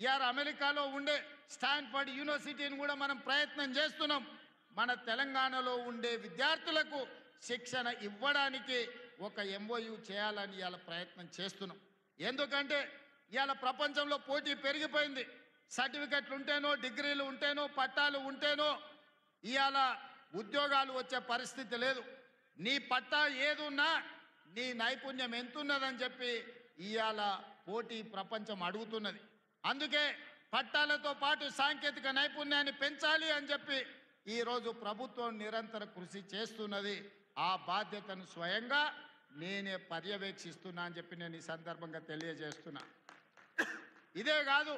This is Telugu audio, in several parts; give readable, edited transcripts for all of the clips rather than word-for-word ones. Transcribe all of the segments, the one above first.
ఇవాళ అమెరికాలో ఉండే స్టాన్ఫర్డ్ యూనివర్సిటీని కూడా మనం ప్రయత్నం చేస్తున్నాం. మన తెలంగాణలో ఉండే విద్యార్థులకు శిక్షణ ఇవ్వడానికి ఒక ఎంఓయూ చేయాలని ఇవాళ ప్రయత్నం చేస్తున్నాం. ఎందుకంటే ఇవాళ ప్రపంచంలో పోటీ పెరిగిపోయింది. సర్టిఫికెట్లు ఉంటేనో, డిగ్రీలు ఉంటేనో, పట్టాలు ఉంటేనో ఇవాళ ఉద్యోగాలు వచ్చే పరిస్థితి లేదు. నీ పట్టా ఏదున్నా నీ నైపుణ్యం ఎంతున్నదని చెప్పి ఇవాళ పోటీ ప్రపంచం అడుగుతున్నది. అందుకే పట్టాలతో పాటు సాంకేతిక నైపుణ్యాన్ని పెంచాలి అని చెప్పి ఈరోజు ప్రభుత్వం నిరంతర కృషి చేస్తున్నది. ఆ బాధ్యతను స్వయంగా నేనే పర్యవేక్షిస్తున్నా అని చెప్పి నేను ఈ సందర్భంగా తెలియజేస్తున్నా. ఇదే కాదు,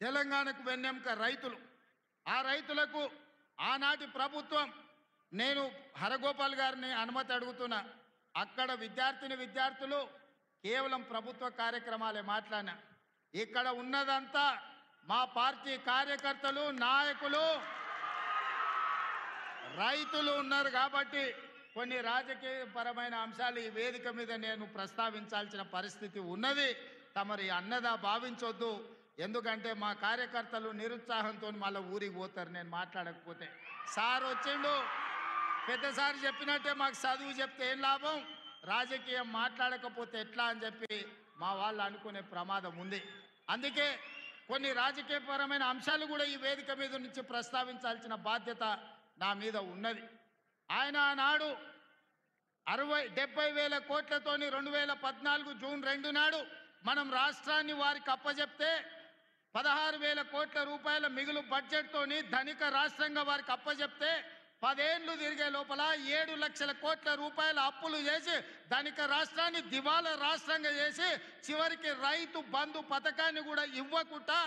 తెలంగాణకు వెన్నెముక రైతులు. ఆ రైతులకు ఆనాటి ప్రభుత్వం, నేను హరగోపాల్ గారిని అనుమతి అడుగుతున్నా, అక్కడ విద్యార్థులు కేవలం ప్రభుత్వ కార్యక్రమాలే మాట్లాడినా. ఇక్కడ ఉన్నదంతా మా పార్టీ కార్యకర్తలు, నాయకులు, రైతులు ఉన్నారు. కాబట్టి కొన్ని రాజకీయపరమైన అంశాలు ఈ వేదిక మీద నేను ప్రస్తావించాల్సిన పరిస్థితి ఉన్నది. తమరి అన్నదా భావించొద్దు. ఎందుకంటే మా కార్యకర్తలు నిరుత్సాహంతో మళ్ళీ ఊరికి పోతారు నేను మాట్లాడకపోతే. సార్ వచ్చిండు, పెద్దసారి చెప్పినట్టే మాకు చదువు చెప్తే ఏం లాభం, రాజకీయం మాట్లాడకపోతే ఎట్లా అని చెప్పి మా వాళ్ళు అనుకునే ప్రమాదం ఉంది. అందుకే కొన్ని రాజకీయపరమైన అంశాలు కూడా ఈ వేదిక మీద నుంచి ప్రస్తావించాల్సిన బాధ్యత నా మీద ఉన్నది. ఆయన ఆనాడు 70,000 కోట్లతోని 2014 జూన్ 2 నాడు మనం రాష్ట్రాన్ని వారికి అప్పచెప్తే 16,000 కోట్ల రూపాయల మిగులు బడ్జెట్తోని ధనిక రాష్ట్రంగా వారికి అప్పచెప్తే 10 ఏళ్ళు తిరిగే లోపల 7 లక్షల కోట్ల రూపాయల అప్పులు చేసి ధనిక రాష్ట్రాన్ని దివాలా రాష్ట్రంగా చేసి చివరికి రైతు బంధు పథకాన్ని కూడా ఇవ్వకుండా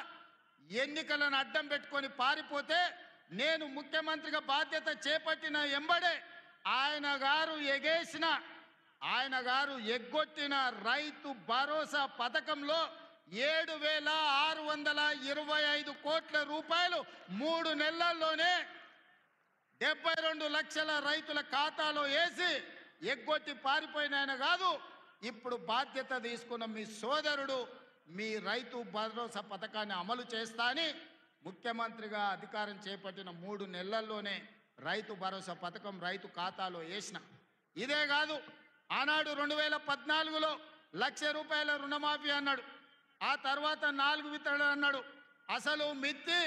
ఎన్నికలను అడ్డం పెట్టుకొని పారిపోతే నేను ముఖ్యమంత్రిగా బాధ్యత చేపట్టిన ఎంబడే ఆయన గారు ఎగ్గొట్టిన రైతు భరోసా పథకంలో 7,625 కోట్ల రూపాయలు 3 నెలల్లోనే 72 లక్షల రైతుల ఖాతాలో వేసి ఎగ్గొట్టి పారిపోయిన ఆయన కాదు, ఇప్పుడు బాధ్యత తీసుకున్న మీ సోదరుడు మీ రైతు భరోసా పథకాన్ని అమలు చేస్తా అని ముఖ్యమంత్రిగా అధికారం చేపట్టిన 3 నెలల్లోనే రైతు భరోసా పథకం రైతు ఖాతాలో వేసిన. ఇదే కాదు, ఆనాడు 2014లో 1,00,000 రూపాయల రుణమాఫీ అన్నాడు. ఆ తర్వాత 4 విత్తనాలు అన్నాడు. అసలు మిత్తి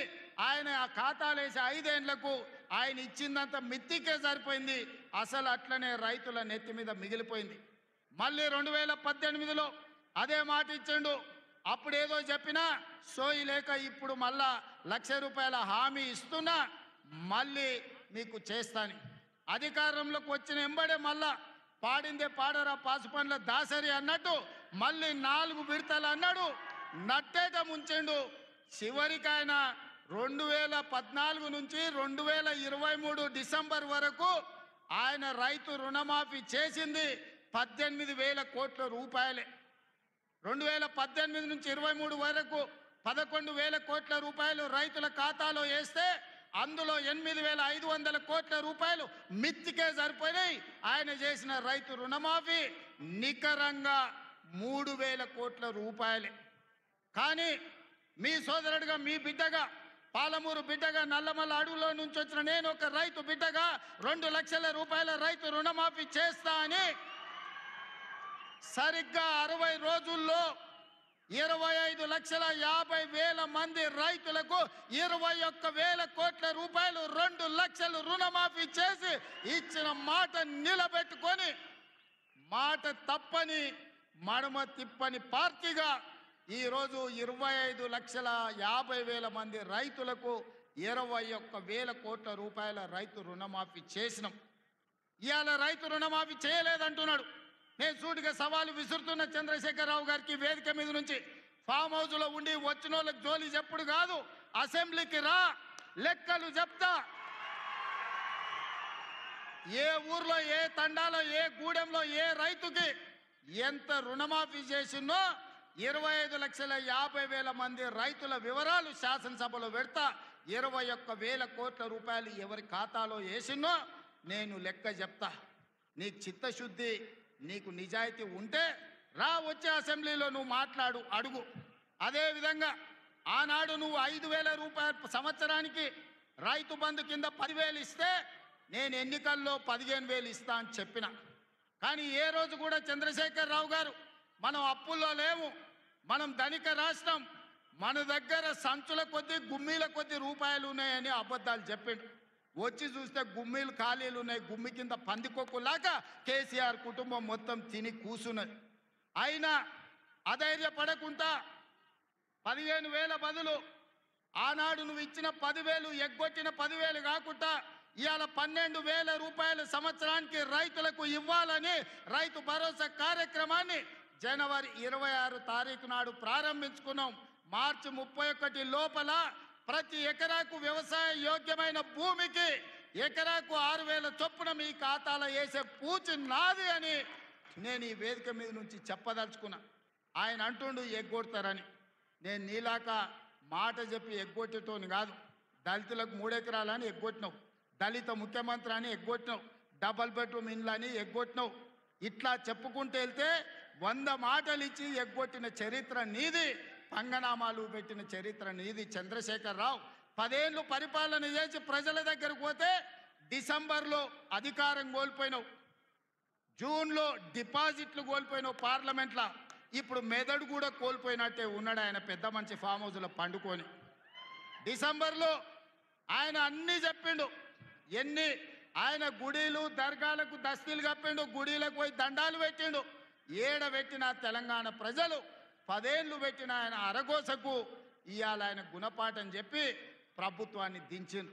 ఆయన ఆ ఖాతాలు వేసి 5 ఏళ్లకు ఆయన ఇచ్చిందంత మిత్తికే సరిపోయింది. అసలు అట్లనే రైతుల నెత్తి మీద మిగిలిపోయింది. మళ్ళీ 2018లో అదే మాట ఇచ్చిండు. అప్పుడేదో చెప్పినా సోయి లేక ఇప్పుడు మళ్ళా 1,00,000 రూపాయల హామీ ఇస్తున్నా, మళ్ళీ మీకు చేస్తాను. అధికారంలోకి వచ్చిన ఎంబడే మళ్ళా పాడిందే పాడరా పాసుపండ్ల దాసరి అన్నట్టు మళ్ళీ 4 విడతలు అన్నాడు, నట్టేట ముంచిండు. చివరికి ఆయన 2014 నుంచి 2023 డిసెంబర్ వరకు ఆయన రైతు రుణమాఫీ చేసింది 18,000 కోట్ల రూపాయలే. 2018 నుంచి 23 వరకు 11,000 కోట్ల రూపాయలు రైతుల ఖాతాలో వేస్తే అందులో 8,500 కోట్ల రూపాయలు మిత్తికే సరిపోయినాయి. ఆయన చేసిన రైతు రుణమాఫీ నికరంగా 3,000 కోట్ల రూపాయలే. కానీ మీ సోదరుడిగా, మీ బిడ్డగా, పాలమూరు బిడ్డగా, నల్లమల్ల అడవులో నుంచి వచ్చిన నేను ఒక రైతు బిడ్డగా 2 లక్షల రూపాయల రైతు రుణమాఫీ చేస్తా అని సరిగ్గా 60 రోజుల్లో 25,50,000 మంది రైతులకు 21,000 కోట్ల రూపాయలు 2 లక్షలు రుణమాఫీ చేసి ఇచ్చిన మాట నిలబెట్టుకొని మాట తప్పని మడమ తిప్పని పార్టీగా ఈరోజు 25,50,000 మంది రైతులకు 21,000 కోట్ల రూపాయల రైతు రుణమాఫీ చేసినాం. ఇవాళ రైతు రుణమాఫీ చేయలేదంటున్నాడు. నేను సూటిగా సవాలు విసురుతున్న చంద్రశేఖరరావు గారికి వేదిక మీద నుంచి, ఫామ్ హౌస్లో ఉండి వచ్చిన వాళ్ళకి జోలి చెప్పుడు కాదు, అసెంబ్లీకి రా, లెక్కలు చెప్తా. ఏ ఊర్లో, ఏ తండాలో, ఏ గూడెంలో ఏ రైతుకి ఎంత రుణమాఫీ చేసిందో 25,50,000 మంది రైతుల వివరాలు శాసనసభలో పెడతా. 21,000 కోట్ల రూపాయలు ఎవరి ఖాతాలో వేసినో నేను లెక్క చెప్తా. నీకు చిత్తశుద్ధి, నీకు నిజాయితీ ఉంటే రా, వచ్చే అసెంబ్లీలో నువ్వు మాట్లాడు, అడుగు. అదేవిధంగా ఆనాడు నువ్వు 5,000 రూపాయలు సంవత్సరానికి రైతు బంధు కింద 10,000 ఇస్తే నేను ఎన్నికల్లో 15,000 ఇస్తా అని చెప్పిన. కానీ ఏ రోజు కూడా చంద్రశేఖర్ రావు గారు మనం అప్పుల్లో లేవు, మనం ధనిక రాష్ట్రం, మన దగ్గర సంచుల కొద్దీ గుమ్మీల కొద్దీ రూపాయలు ఉన్నాయని అబద్ధాలు చెప్పిండు. వచ్చి చూస్తే గుమ్మీలు ఖాళీలు ఉన్నాయి, గుమ్మి కింద పందికొక్కులాగా కేసీఆర్ కుటుంబం మొత్తం తిని కూసున్నది. అయినా అధైర్యపడకుండా 15,000 బదులు ఆనాడు నువ్వు ఇచ్చిన 10,000 ఎగ్గొట్టిన 10,000 కాకుండా ఇవాళ 12,000 రూపాయలు సంవత్సరానికి రైతులకు ఇవ్వాలని రైతు భరోసా కార్యక్రమాన్ని జనవరి 26 తారీఖు నాడు ప్రారంభించుకున్నాం. మార్చి 31 లోపల ప్రతి ఎకరాకు వ్యవసాయ యోగ్యమైన భూమికి ఎకరాకు 6,000 చొప్పున మీ ఖాతాలో వేసే పూచి నాది అని నేను ఈ వేదిక మీద నుంచి చెప్పదలుచుకున్నా. ఆయన అంటుండు ఎగ్గొడతారని. నేను నీలాక మాట చెప్పి ఎగ్గొట్టేటోని కాదు. దళితులకు 3 ఎకరాలని ఎగ్గొట్టినావు, దళిత ముఖ్యమంత్రి అని ఎగ్గొట్టినావు, డబల్ బెడ్రూమ్ ఇండ్లు అని ఎగ్గొట్టినావు. ఇట్లా చెప్పుకుంటూ వెళ్తే 100 మాటలు ఇచ్చి ఎగ్గొట్టిన చరిత్ర నీది, పంగనామాలు పెట్టిన చరిత్ర నీది. చంద్రశేఖర్ రావు 10 ఏళ్ళు పరిపాలన చేసి ప్రజల దగ్గరకు పోతే డిసెంబర్లో అధికారం కోల్పోయినావు, జూన్లో డిపాజిట్లు కోల్పోయినావు పార్లమెంట్లో. ఇప్పుడు మెదడు కూడా కోల్పోయినట్టే ఉన్నాడు ఆయన పెద్ద మంచి ఫామ్ హౌస్లో పండుకొని. డిసెంబర్లో ఆయన అన్నీ చెప్పిండు. ఆయన గుడీలు దర్గాలకు దస్తీలు కప్పిండు, గుడీలకు పోయి దండాలు పెట్టిండు. పెట్టిన తెలంగాణ ప్రజలు 10 ఏళ్ళు పెట్టిన ఆయన అరగోసకు ఇవాళ ఆయన గుణపాఠం చెప్పి ప్రభుత్వాన్ని దించిండు.